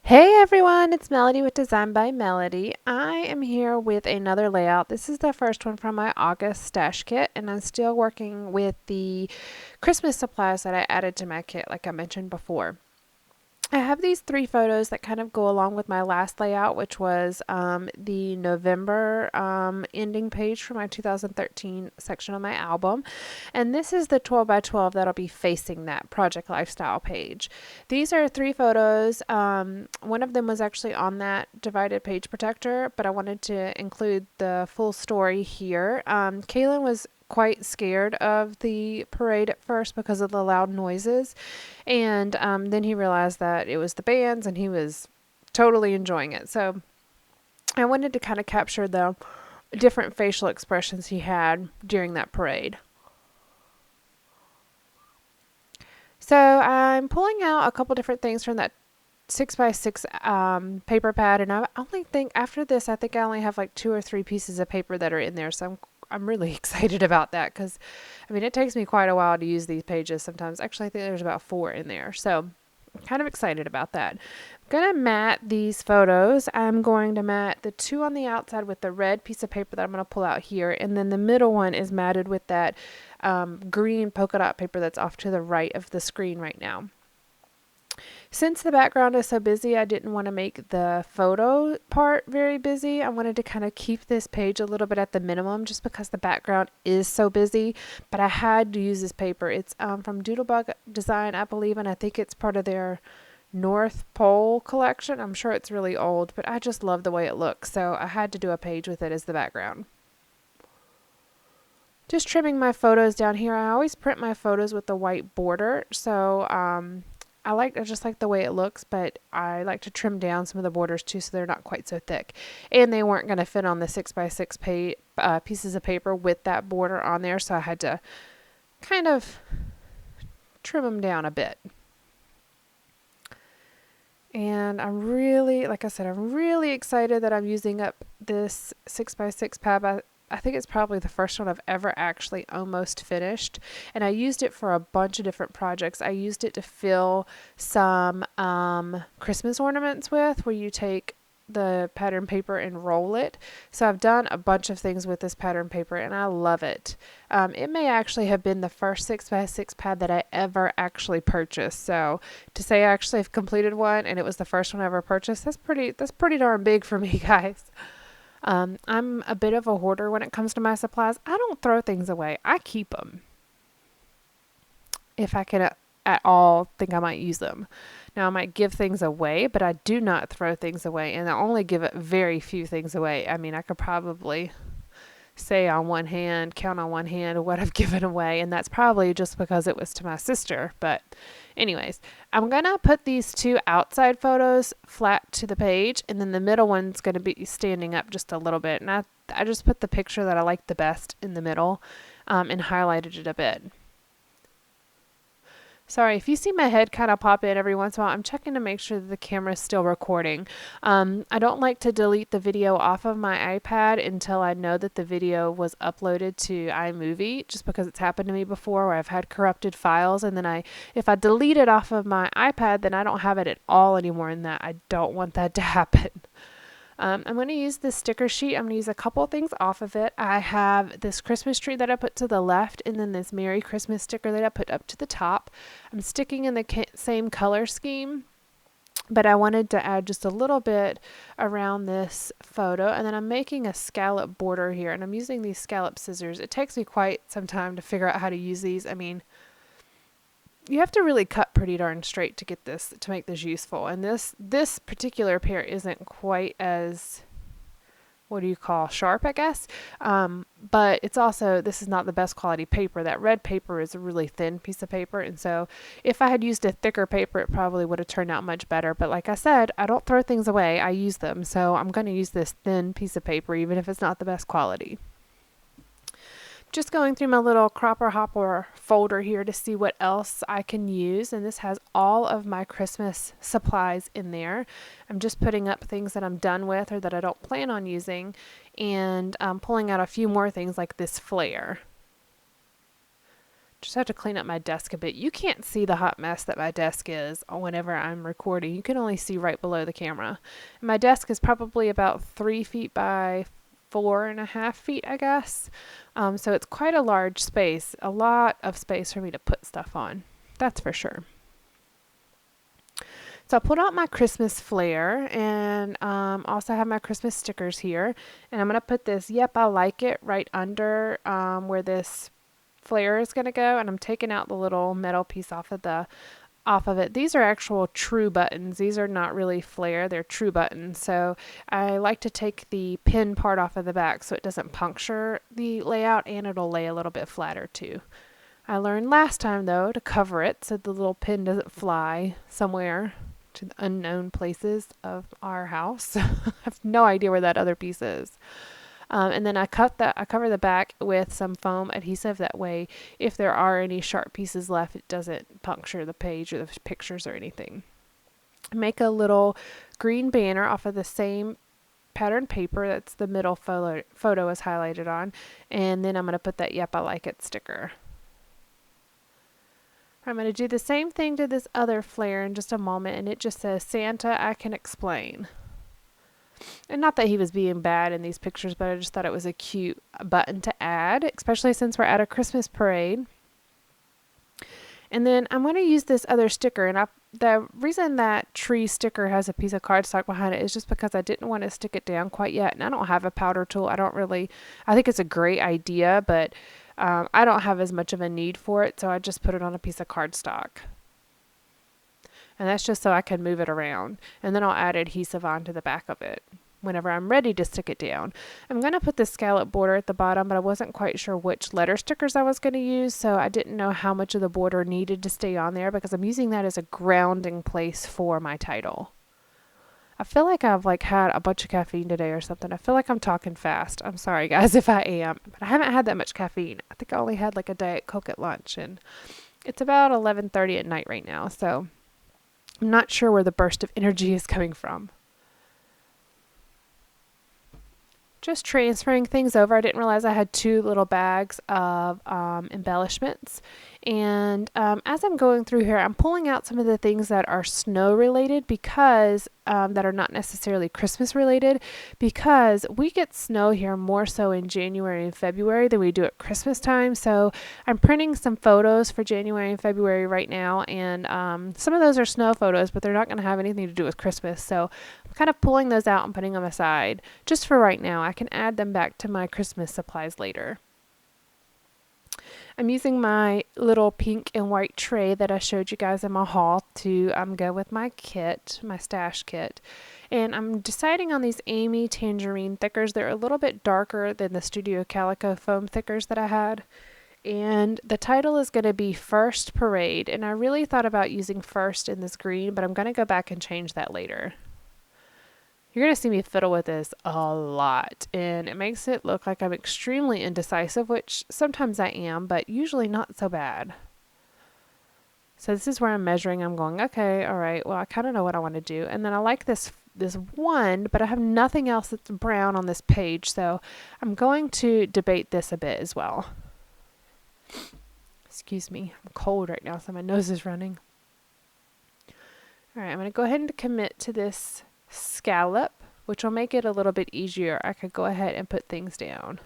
Hey everyone, it's Melody with Design by Melody. I am here with another layout. This is the first one from my August stash kit, and I'm still working with the Christmas supplies that I added to my kit, like I mentioned before. I have these three photos that kind of go along with my last layout, which was the November ending page for my 2013 section of my album. And this is the 12 by 12 that'll be facing that project lifestyle page. These are three photos. One of them was actually on that divided page protector, but I wanted to include the full story here. Kaylin was quite scared of the parade at first because of the loud noises. And then he realized that it was the bands and he was totally enjoying it. So I wanted to kind of capture the different facial expressions he had during that parade. So I'm pulling out a couple different things from that 6x6 paper pad, and I only think after this, I think I only have like 2 or 3 pieces of paper that are in there. So I'm really excited about that because, I mean, it takes me quite a while to use these pages sometimes. Actually, I think there's about 4 in there. So I'm kind of excited about that. I'm going to mat these photos. I'm going to mat the 2 on the outside with the red piece of paper that I'm going to pull out here. And then the middle one is matted with that green polka dot paper that's off to the right of the screen right now. Since the background is so busy, I didn't want to make the photo part very busy. I wanted to kind of keep this page a little bit at the minimum just because the background is so busy, but I had to use this paper. It's from Doodlebug Design, I believe, and I think it's part of their North Pole collection. I'm sure it's really old, but I just love the way it looks, so I had to do a page with it as the background. Just trimming my photos down here. I always print my photos with the white border, so I just like the way it looks, but I like to trim down some of the borders too so they're not quite so thick. And they weren't going to fit on the 6x6 pieces of paper with that border on there, so I had to kind of trim them down a bit. And like I said, I'm really excited that I'm using up this 6x6 pad. I think it's probably the first one I've ever actually almost finished. And I used it for a bunch of different projects. I used it to fill some Christmas ornaments with, where you take the pattern paper and roll it. So I've done a bunch of things with this pattern paper and I love it. It may actually have been the first 6x6 pad that I ever actually purchased. So to say I actually have completed one and it was the first one I ever purchased, that's pretty darn big for me, guys. I'm a bit of a hoarder when it comes to my supplies. I don't throw things away. I keep them if I can at all think I might use them. Now, I might give things away, but I do not throw things away, and I only give it very few things away. I mean, I could probably count on one hand what I've given away, and that's probably just because it was to my sister. But anyways, I'm going to put these 2 outside photos flat to the page, and then the middle one's going to be standing up just a little bit. And I just put the picture that I liked the best in the middle and highlighted it a bit. Sorry, if you see my head kind of pop in every once in a while, I'm checking to make sure that the camera is still recording. I don't like to delete the video off of my iPad until I know that the video was uploaded to iMovie, just because it's happened to me before where I've had corrupted files, and then if I delete it off of my iPad, then I don't have it at all anymore, and I don't want that to happen. I'm going to use this sticker sheet. I'm going to use a couple things off of it. I have this Christmas tree that I put to the left, and then this Merry Christmas sticker that I put up to the top. I'm sticking in the same color scheme, but I wanted to add just a little bit around this photo. And then I'm making a scallop border here, and I'm using these scallop scissors. It takes me quite some time to figure out how to use these. I mean, you have to really cut pretty darn straight to make this useful. And this particular pair isn't quite as, what do you call, sharp, I guess. But it's also, this is not the best quality paper. That red paper is a really thin piece of paper. And so if I had used a thicker paper, it probably would have turned out much better. But like I said, I don't throw things away. I use them. So I'm going to use this thin piece of paper, even if it's not the best quality. Just going through my little cropper hopper folder here to see what else I can use, and this has all of my Christmas supplies in there. I'm just putting up things that I'm done with or that I don't plan on using, and pulling out a few more things like this flare. Just have to clean up my desk a bit. You can't see the hot mess that my desk is whenever I'm recording. You can only see right below the camera. And my desk is probably about 3 feet by 4.5 feet, I guess. So it's quite a large space, a lot of space for me to put stuff on. That's for sure. So I pulled out my Christmas flare and also have my Christmas stickers here. And I'm going to put this, yep, I like it, right under where this flare is going to go. And I'm taking out the little metal piece off of it. These are actual true buttons. These are not really flare, they're true buttons. So I like to take the pin part off of the back so it doesn't puncture the layout, and it'll lay a little bit flatter too. I learned last time though to cover it so the little pin doesn't fly somewhere to the unknown places of our house. I have no idea where that other piece is. And then I cover the back with some foam adhesive. That way, if there are any sharp pieces left, it doesn't puncture the page or the pictures or anything. Make a little green banner off of the same pattern paper that's the middle photo is highlighted on. And then I'm going to put that Yep, I Like It sticker. I'm going to do the same thing to this other flare in just a moment, and it just says, Santa, I Can Explain. And not that he was being bad in these pictures, but I just thought it was a cute button to add, especially since we're at a Christmas parade. And then I'm going to use this other sticker, and the reason that tree sticker has a piece of cardstock behind it is just because I didn't want to stick it down quite yet, and I don't have a powder tool. I think it's a great idea, but I don't have as much of a need for it, so I just put it on a piece of cardstock. And that's just so I can move it around. And then I'll add adhesive onto the back of it whenever I'm ready to stick it down. I'm going to put the scallop border at the bottom, but I wasn't quite sure which letter stickers I was going to use, so I didn't know how much of the border needed to stay on there because I'm using that as a grounding place for my title. I feel like I've had a bunch of caffeine today or something. I feel like I'm talking fast. I'm sorry guys if I am, but I haven't had that much caffeine. I think I only had a Diet Coke at lunch, and it's about 11:30 at night right now, so I'm not sure where the burst of energy is coming from. Just transferring things over. I didn't realize I had 2 little bags of embellishments. And as I'm going through here, I'm pulling out some of the things that are snow related because that are not necessarily Christmas related, because we get snow here more so in January and February than we do at Christmas time. So I'm printing some photos for January and February right now, and some of those are snow photos, but they're not going to have anything to do with Christmas. So I'm kind of pulling those out and putting them aside just for right now. I can add them back to my Christmas supplies later. I'm using my little pink and white tray that I showed you guys in my haul to go with my kit, my stash kit. And I'm deciding on these Amy Tangerine thickers. They're a little bit darker than the Studio Calico foam thickers that I had. And the title is going to be First Parade. And I really thought about using first in this green, but I'm going to go back and change that later. You're going to see me fiddle with this a lot, and it makes it look like I'm extremely indecisive, which sometimes I am, but usually not so bad. So this is where I'm measuring. I'm going, okay, all right, well, I kind of know what I want to do. And then I like this one, but I have nothing else that's brown on this page, so I'm going to debate this a bit as well. Excuse me, I'm cold right now, so my nose is running. All right, I'm going to go ahead and commit to this scallop, which will make it a little bit easier. I could go ahead and put things down.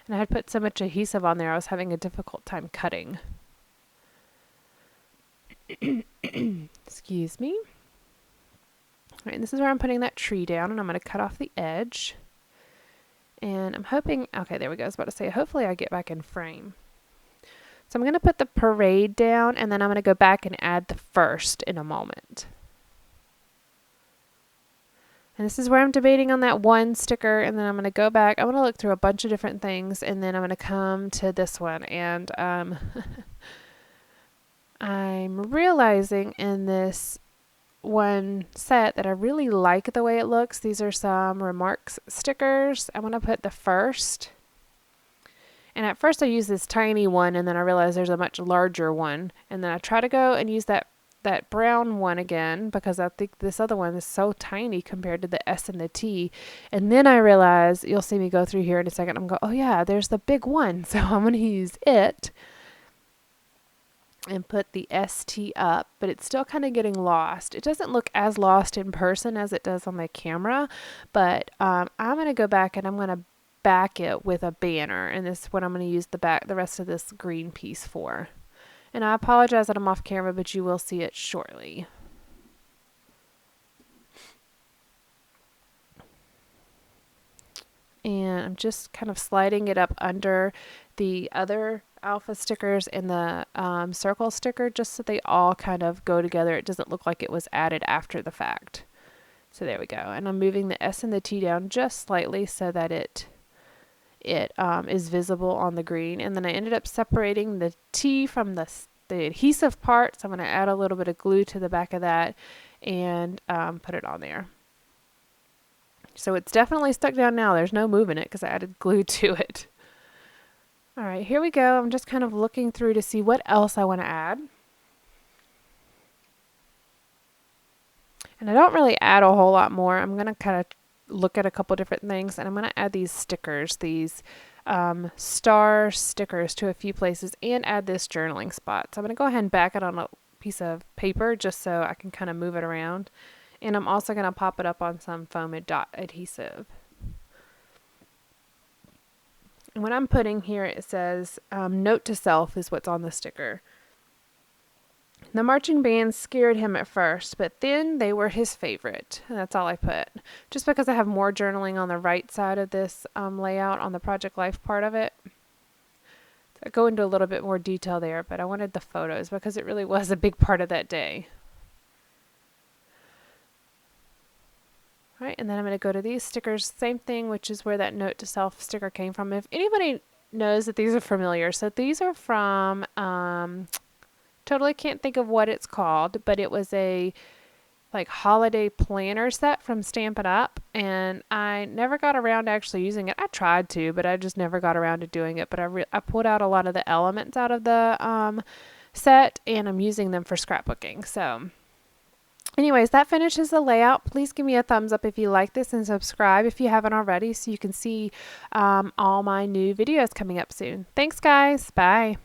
And I had put so much adhesive on there, I was having a difficult time cutting. Excuse me. All right, and this is where I'm putting that tree down, and I'm going to cut off the edge. And I'm hoping, okay, there we go. I was about to say, hopefully I get back in frame. So I'm going to put the parade down, and then I'm going to go back and add the first in a moment. And this is where I'm debating on that one sticker, and then I'm going to go back. I'm going to look through a bunch of different things, and then I'm going to come to this one. And I'm realizing in this one set that I really like the way it looks. These are some remarks stickers. I'm going to put the first. And at first I use this tiny one, and then I realize there's a much larger one. And then I try to go and use that brown one again, because I think this other one is so tiny compared to the S and the T. And then I realize, you'll see me go through here in a second, I'm going, oh yeah, there's the big one. So I'm going to use it. and put the ST up, but it's still kind of getting lost. It doesn't look as lost in person as it does on my camera, but I'm going to go back and I'm going to back it with a banner, and this is what I'm going to use the rest of this green piece for. And I apologize that I'm off camera, but you will see it shortly. And I'm just kind of sliding it up under the other alpha stickers and the circle sticker, just so they all kind of go together. It doesn't look like it was added after the fact. So there we go. And I'm moving the S and the T down just slightly so that it is visible on the green. And then I ended up separating the T from the adhesive part. So I'm going to add a little bit of glue to the back of that and put it on there. So it's definitely stuck down now. There's no moving it because I added glue to it. All right, here we go. I'm just kind of looking through to see what else I want to add. And I don't really add a whole lot more. I'm going to kind of look at a couple different things, and I'm going to add these stickers, these star stickers to a few places, and add this journaling spot. So I'm going to go ahead and back it on a piece of paper just so I can kind of move it around. And I'm also going to pop it up on some foam dot adhesive. And what I'm putting here, it says, note to self is what's on the sticker. The marching band scared him at first, but then they were his favorite. And that's all I put. Just because I have more journaling on the right side of this layout on the Project Life part of it. So I go into a little bit more detail there, but I wanted the photos because it really was a big part of that day. All right, and then I'm going to go to these stickers, same thing, which is where that note to self sticker came from. If anybody knows that these are familiar, so these are from, totally can't think of what it's called, but it was a like holiday planner set from Stampin' Up, and I never got around to actually using it. I tried to, but I just never got around to doing it. But I pulled out a lot of the elements out of the set, and I'm using them for scrapbooking. So anyways, that finishes the layout. Please give me a thumbs up if you like this, and subscribe if you haven't already so you can see all my new videos coming up soon. Thanks, guys. Bye.